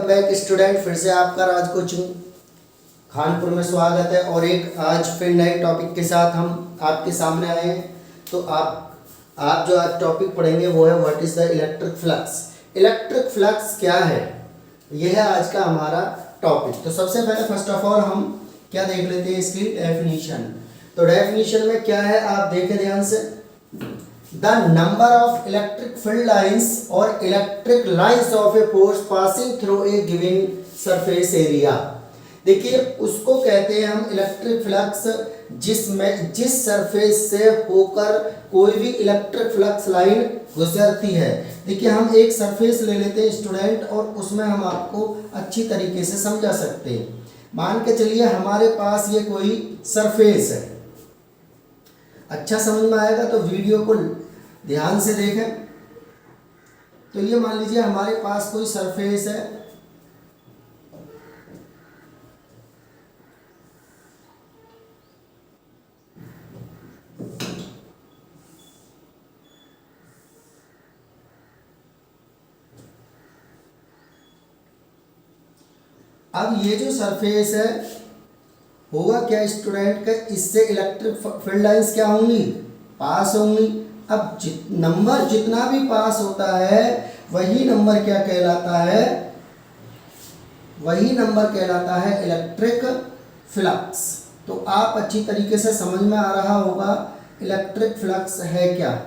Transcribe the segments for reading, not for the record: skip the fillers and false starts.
Back student, फिर से आपका राज कोचिंग खानपुर में स्वागत है। और एक आज फिर नए टॉपिक के साथ हम आपके सामने आए हैं। तो आप जो आज टॉपिक पढ़ेंगे वो है what is the electric flux. Electric flux क्या है, यह है आज का हमारा टॉपिक। तो सबसे पहले फर्स्ट ऑफ ऑल हम क्या देख लेते हैं, इसकी डेफिनेशन। तो डेफिनेशन में क्या है आप देखें ध्यान से, the number of electric field lines or electric lines of a force passing through a given surface area। देखिए उसको कहते हैं हम इलेक्ट्रिक फ्लक्स, जिस सरफेस से होकर कोई भी इलेक्ट्रिक फ्लक्स लाइन गुजरती है। देखिए हम एक सरफेस ले लेते हैं स्टूडेंट, और उसमें हम आपको अच्छी तरीके से समझा सकते हैं। मान के चलिए हमारे पास ये कोई सरफेस है, अच्छा समझ में आएगा तो वीडियो को ध्यान से देखें। तो ये मान लीजिए हमारे पास कोई सरफेस है, अब ये जो सरफेस है होगा क्या स्टूडेंट का, इससे इलेक्ट्रिक फील्ड लाइंस क्या होंगी, पास होंगी। अब नंबर जितना भी पास होता है वही नंबर क्या कहलाता है, वही नंबर कहलाता है इलेक्ट्रिक फ्लक्स। तो आप अच्छी तरीके से समझ में आ रहा होगा इलेक्ट्रिक फ्लक्स है क्या।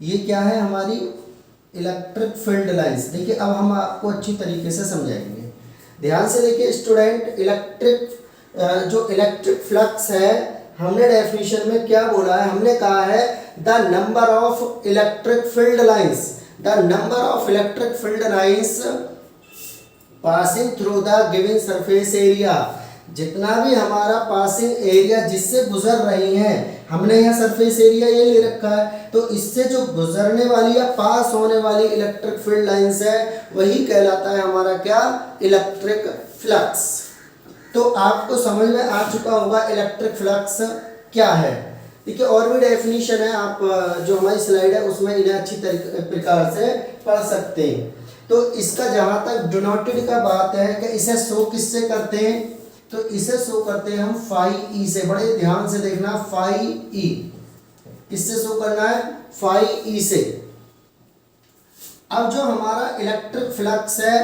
ये क्या है हमारी इलेक्ट्रिक फील्ड लाइंस। देखिए अब हम आपको अच्छी तरीके से समझाएंगे, ध्यान से देखिए स्टूडेंट। जो इलेक्ट्रिक फ्लक्स है, हमने डेफिनेशन में क्या बोला है, हमने कहा है the number of electric field lines, the number of electric field lines passing through the given surface area. जितना भी हमारा पासिंग एरिया जिससे गुजर रही है, हमने यहाँ सरफेस एरिया ये ले रखा है, तो इससे जो गुजरने वाली या पास होने वाली इलेक्ट्रिक फील्ड लाइंस है वही कहलाता है हमारा क्या, इलेक्ट्रिक फ्लक्स। तो आपको समझ में आ चुका होगा इलेक्ट्रिक फ्लक्स क्या है। देखिए और भी डेफिनेशन है, आप जो हमारी स्लाइड है उसमें इन्हें अच्छी प्रकार से पढ़ सकते हैं। तो इसका जहाँ तक डिनोटेड का बात है कि इसे शो किससे करते हैं, तो इसे शो करते हैं हम फाई ई से। बड़े ध्यान से देखना, फाई ई किससे शो करना है, फाई ई से। अब जो हमारा इलेक्ट्रिक फ्लक्स है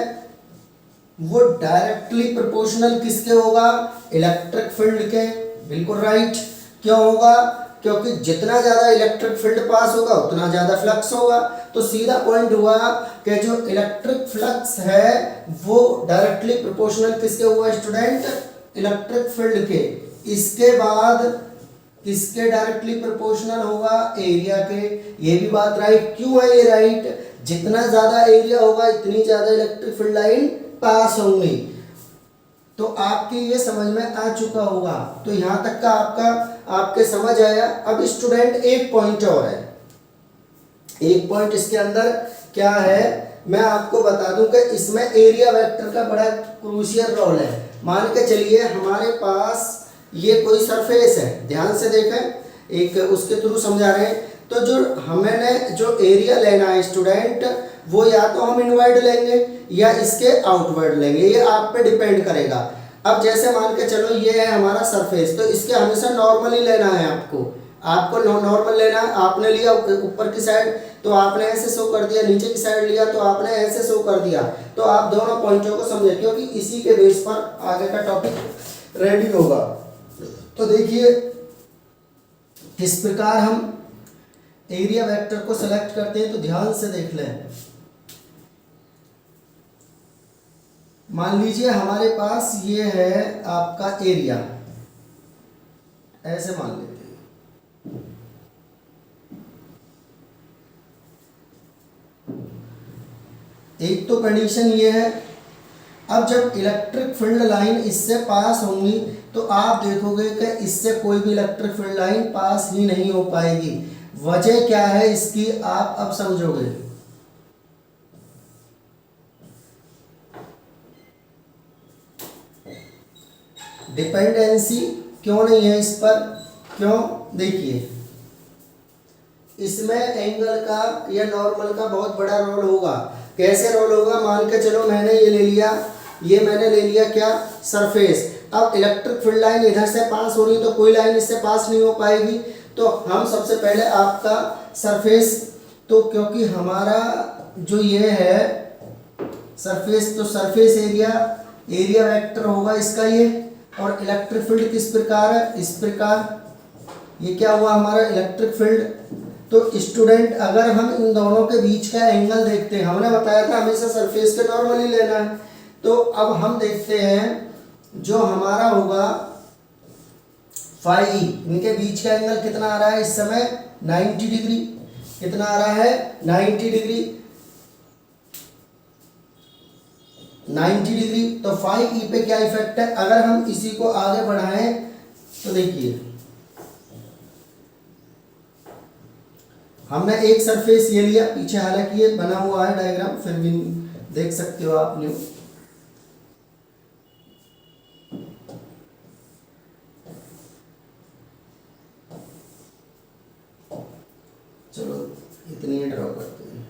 वो डायरेक्टली प्रोपोर्शनल किसके होगा, इलेक्ट्रिक फील्ड के। बिल्कुल राइट। क्यों होगा, क्योंकि जितना ज्यादा इलेक्ट्रिक फील्ड पास होगा उतना ज्यादा फ्लक्स होगा। तो सीधा पॉइंट हुआ कि जो इलेक्ट्रिक फ्लक्स है वो डायरेक्टली प्रोपोर्शनल किसके हुआ स्टूडेंट, इलेक्ट्रिक फील्ड के। इसके बाद किसके डायरेक्टली प्रोपोर्शनल होगा, एरिया के। ये भी बात राइट। क्यों है ये राइट, जितना ज्यादा एरिया होगा इतनी ज्यादा इलेक्ट्रिक फील्ड लाइन पास होंगी। तो आपके ये समझ में आ चुका होगा। तो यहां तक का आपके समझ आया। अब स्टूडेंट एक पॉइंट और है, एक पॉइंट इसके अंदर क्या है मैं आपको बता दूं कि इसमें एरिया वेक्टर का बड़ा क्रूशियल रोल है। मान के चलिए हमारे पास ये कोई सरफेस है, ध्यान से देखें, एक उसके थ्रू समझा रहे हैं। तो जो हमें जो एरिया लेना है स्टूडेंट, वो या तो हम इनवर्ड लेंगे या इसके आउटवर्ड लेंगे, ये आप पे डिपेंड करेगा। अब जैसे मान के चलो ये है हमारा सरफेस, तो इसके हमेशा नॉर्मल ही लेना है आपको नॉर्मल लेना है। आपने लिया ऊपर की साइड तो आपने ऐसे शो कर दिया, नीचे की साइड लिया तो आपने ऐसे शो कर दिया। तो आप दोनों पॉइंटों को समझे, क्योंकि इसी के बेस पर आगे का टॉपिक रेडी होगा। तो देखिए किस प्रकार हम एरिया वेक्टर को सेलेक्ट करते हैं, तो ध्यान से देख लें। मान लीजिए हमारे पास ये है आपका एरिया, ऐसे मान लेते हैं। एक तो कंडीशन ये है, अब जब इलेक्ट्रिक फील्ड लाइन इससे पास होंगी तो आप देखोगे कि इससे कोई भी इलेक्ट्रिक फील्ड लाइन पास ही नहीं हो पाएगी। वजह क्या है इसकी, आप अब समझोगे। डिपेंडेंसी क्यों नहीं है इस पर, क्यों, देखिए इसमें एंगल का या नॉर्मल का बहुत बड़ा रोल होगा। कैसे रोल होगा, मान के चलो मैंने ये ले लिया, ये मैंने ले लिया क्या, सरफेस। अब इलेक्ट्रिक फील्ड लाइन इधर से पास हो रही है तो कोई लाइन इससे पास नहीं हो पाएगी। तो हम सबसे पहले आपका सरफेस, तो क्योंकि हमारा जो ये है सरफेस, तो सरफेस एरिया, एरिया वेक्टर होगा इसका ये। और इलेक्ट्रिक फील्ड किस प्रकार है, इस प्रकार। ये क्या हुआ हमारा इलेक्ट्रिक फील्ड। तो स्टूडेंट अगर हम इन दोनों के बीच का एंगल देखते हैं, हमने बताया था हमेशा सरफेस के नॉर्मली लेना है। तो अब हम देखते हैं जो हमारा होगा फाई, इनके बीच का एंगल कितना आ रहा है इस समय, 90 डिग्री। कितना आ रहा है, 90 डिग्री, 90 डिग्री। तो फाई ई पे क्या इफेक्ट है, अगर हम इसी को आगे बढ़ाएं तो देखिए हमने एक सरफेस ये लिया पीछे, हालांकि ये बना हुआ है डायग्राम, फिर भी देख सकते हो आप लोग। चलो इतनी ही ड्रॉ करते हैं।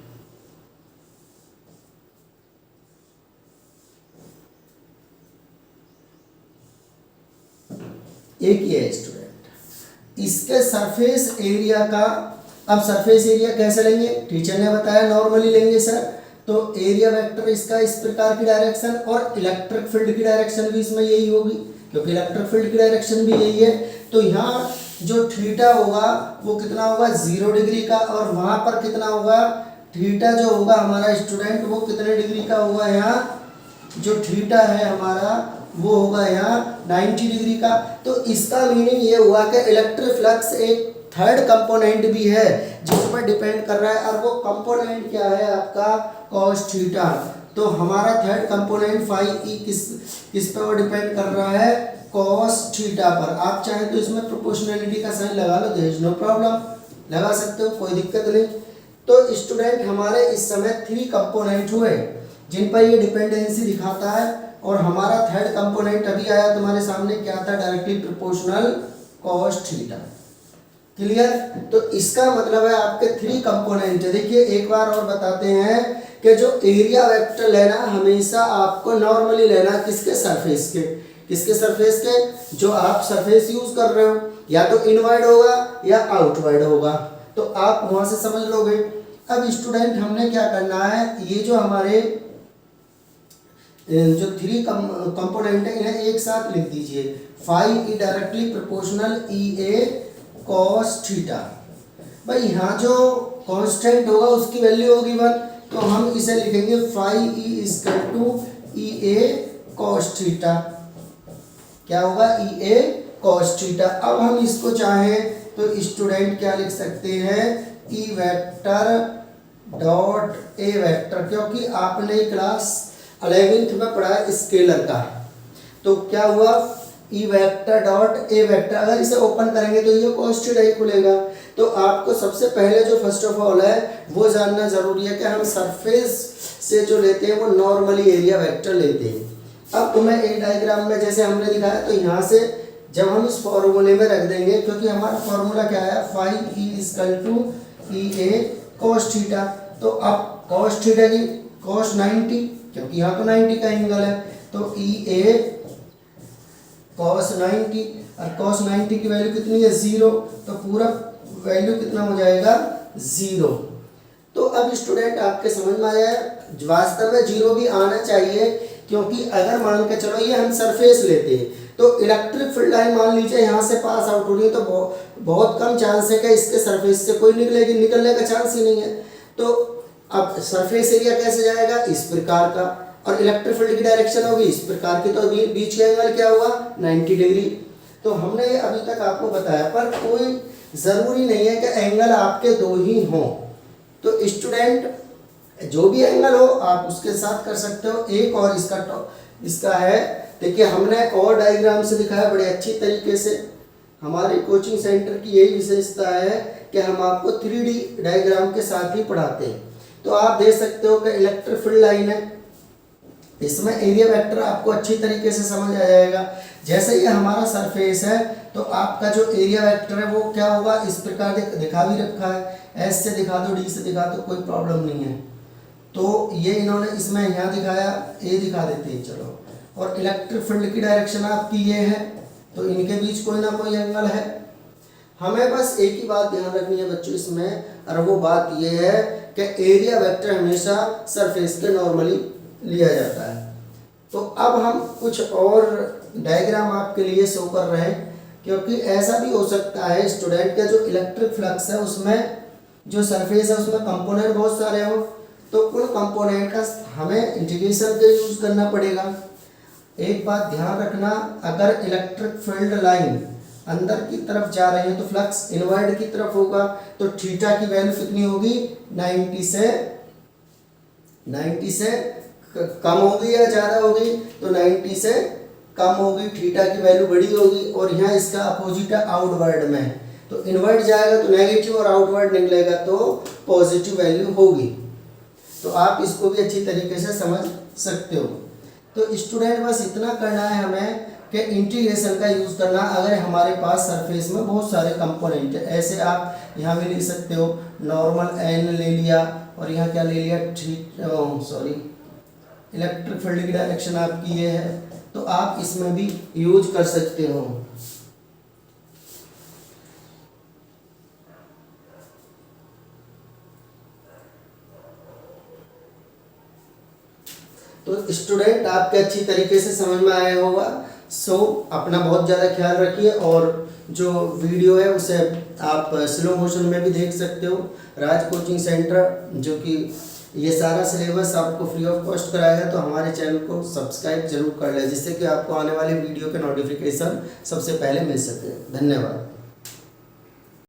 एक ही है स्टूडेंट, इसके सरफेस एरिया का। अब सरफेस एरिया कैसे लेंगे, टीचर ने बताया नॉर्मली लेंगे सर। तो एरिया वेक्टर इसका इस प्रकार की डायरेक्शन, और इलेक्ट्रिक फील्ड की डायरेक्शन भी इसमें यही होगी, क्योंकि इलेक्ट्रिक फील्ड की डायरेक्शन भी यही है। तो यहाँ जो थीटा होगा वो कितना होगा, 0 डिग्री का, और वहाँ पर कितना होगा, थीटा जो होगा हमारा स्टूडेंट वो कितने डिग्री का होगा, यहाँ जो थीटा है हमारा वो होगा यहाँ 90 डिग्री का। तो इसका मीनिंग ये हुआ कि इलेक्ट्रिक फ्लक्स एक थर्ड कंपोनेंट भी है जिस पर डिपेंड कर रहा है, और वो कंपोनेंट क्या है आपका, cos थीटा। तो हमारा थर्ड कंपोनेंट फाई ई किस पे वो डिपेंड कर रहा है, cos थीटा पर। आप चाहे तो इसमें प्रोपोर्शनलिटी का साइन लगा लो, देयर इज नो प्रॉब्लम, लगा सकते हो, कोई दिक्कत नहीं। तो स्टूडेंट हमारे इस समय 3 कंपोनेंट हुए जिन पर ये डिपेंडेंसी दिखाता है, और हमारा थर्ड कंपोनेंट अभी आया तुम्हारे सामने, क्या था, directly proportional cos theta. Clear. तो इसका मतलब है आपके 3 कंपोनेंट है। देखिए एक बार और बताते हैं कि जो एरिया वेक्टर लेना हमेशा आपको नॉर्मली लेना, किसके, सरफेस के। किसके, सरफेस के। जो आप सरफेस यूज कर रहे हो या तो इनवर्ड होगा या आउटवर्ड होगा, तो आप वहां से समझ लोगे। अब स्टूडेंट हमने क्या करना है, ये जो हमारे जो 3 कंपोनेंट है इन्हें एक साथ लिख दीजिए। Phi E directly proportional E A cos theta. भाई यहाँ जो कांस्टेंट होगा उसकी वैल्यू होगी 1, तो हम इसे लिखेंगे phi E equal to E A cos theta. क्या होगा, ई ए cos थीटा। अब हम इसको चाहें तो स्टूडेंट क्या लिख सकते हैं, E vector dot A vector, क्योंकि आपने क्लास 11th में पढ़ा है स्केलर का। तो क्या हुआ, E vector dot A vector. अगर इसे ओपन करेंगे तो ये cos थीटा ही खुलेगा। तो आपको सबसे पहले जो फर्स्ट ऑफ ऑल है वो जानना जरूरी है कि हम सरफेस से जो लेते हैं वो नॉर्मली एरिया वेक्टर लेते हैं। अब तुम्हें एक डायग्राम में जैसे हमने दिखाया, तो यहाँ से जब हम इस फॉर्मूले में रख देंगे, क्योंकि हमारा फॉर्मूला क्या है, phi E equal to E A cos theta. तो अब cos थीटा की cos 90, क्योंकि यहाँ तो 90 का एंगल है, तो ई ए cos 90, और cos 90 की वैल्यू कितनी है, 0। तो पूरा वैल्यू कितना हो जाएगा, 0। तो अब स्टूडेंट आपके समझ में आया है, वास्तव में 0 भी आना चाहिए, क्योंकि अगर मान के चलो ये हम सरफेस लेते हैं तो इलेक्ट्रिक फील्ड लाइन मान लीजिए यहाँ से पास आउट हो रही है, तो बहुत कम चांस है कि इसके सरफेस से कोई निकलेगी, निकलने का चांस ही नहीं है। तो अब सरफेस एरिया कैसे जाएगा, इस प्रकार का, और इलेक्ट्रिक फील्ड की डायरेक्शन होगी इस प्रकार की। तो बीच का एंगल क्या हुआ, 90 डिग्री। तो हमने ये अभी तक आपको बताया, पर कोई ज़रूरी नहीं है कि एंगल आपके 2 ही हों। तो स्टूडेंट जो भी एंगल हो आप उसके साथ कर सकते हो। एक और इसका है, देखिए हमने और डायग्राम से दिखाया बड़े अच्छी तरीके से। हमारे कोचिंग सेंटर की यही विशेषता है कि हम आपको 3D डायग्राम के साथ ही पढ़ाते हैं। तो आप देख सकते हो कि इलेक्ट्रिक फील्ड लाइन है, इसमें एरिया वेक्टर आपको अच्छी तरीके से समझ आ जाएगा। जैसे ये हमारा सरफेस है तो आपका जो एरिया वेक्टर है वो क्या होगा, इस प्रकार दिखा भी रखा है, एस से दिखा दो, डी से दिखा दो, कोई प्रॉब्लम नहीं है। तो ये इन्होंने इसमें यहाँ दिखाया, ए दिखा देते हैं चलो। और इलेक्ट्रिक फील्ड की डायरेक्शन आपकी ये है, तो इनके बीच कोई ना कोई एंगल है। हमें बस एक ही बात ध्यान रखनी है बच्चों इसमें, और वो बात ये है कि एरिया वेक्टर हमेशा सरफेस के नॉर्मली लिया जाता है। तो अब हम कुछ और डायग्राम आपके लिए शो कर रहे हैं, क्योंकि ऐसा भी हो सकता है स्टूडेंट का जो इलेक्ट्रिक फ्लक्स है उसमें जो सरफेस है उसमें कंपोनेंट बहुत सारे हो, तो उन कंपोनेंट का हमें इंटीग्रेशन का यूज़ करना पड़ेगा। एक बात ध्यान रखना, अगर इलेक्ट्रिक फील्ड लाइन अंदर की तरफ जा रही है तो फ्लक्स इनवर्ड की तरफ होगा, तो थीटा की वैल्यू कितनी होगी, 90 से कम होगी या ज़्यादा होगी, तो 90 से कम होगी, थीटा की वैल्यू बड़ी होगी। और यहाँ इसका अपोजिट है आउटवर्ड में, तो इनवर्ड जाएगा तो नेगेटिव और आउटवर्ड निकलेगा तो पॉजिटिव वैल्यू होगी। तो आप इसको भी अच्छी तरीके से समझ सकते हो। तो स्टूडेंट बस इतना करना है हमें कि इंटीग्रेशन का यूज़ करना। अगर हमारे पास सरफेस में बहुत सारे कंपोनेंट है, ऐसे आप यहाँ भी ले सकते हो, नॉर्मल एन ले लिया और यहाँ क्या ले लिया, इलेक्ट्रिक फील्ड की डायरेक्शन आपकी ये है, तो आप इसमें भी यूज कर सकते हो। तो स्टूडेंट आपके अच्छी तरीके से समझ में आया होगा। सो अपना बहुत ज़्यादा ख्याल रखिए, और जो वीडियो है उसे आप स्लो मोशन में भी देख सकते हो। राज कोचिंग सेंटर जो कि ये सारा सिलेबस आपको फ्री ऑफ कॉस्ट कराया है, तो हमारे चैनल को सब्सक्राइब जरूर कर लें, जिससे कि आपको आने वाले वीडियो के नोटिफिकेशन सबसे पहले मिल सके। धन्यवाद।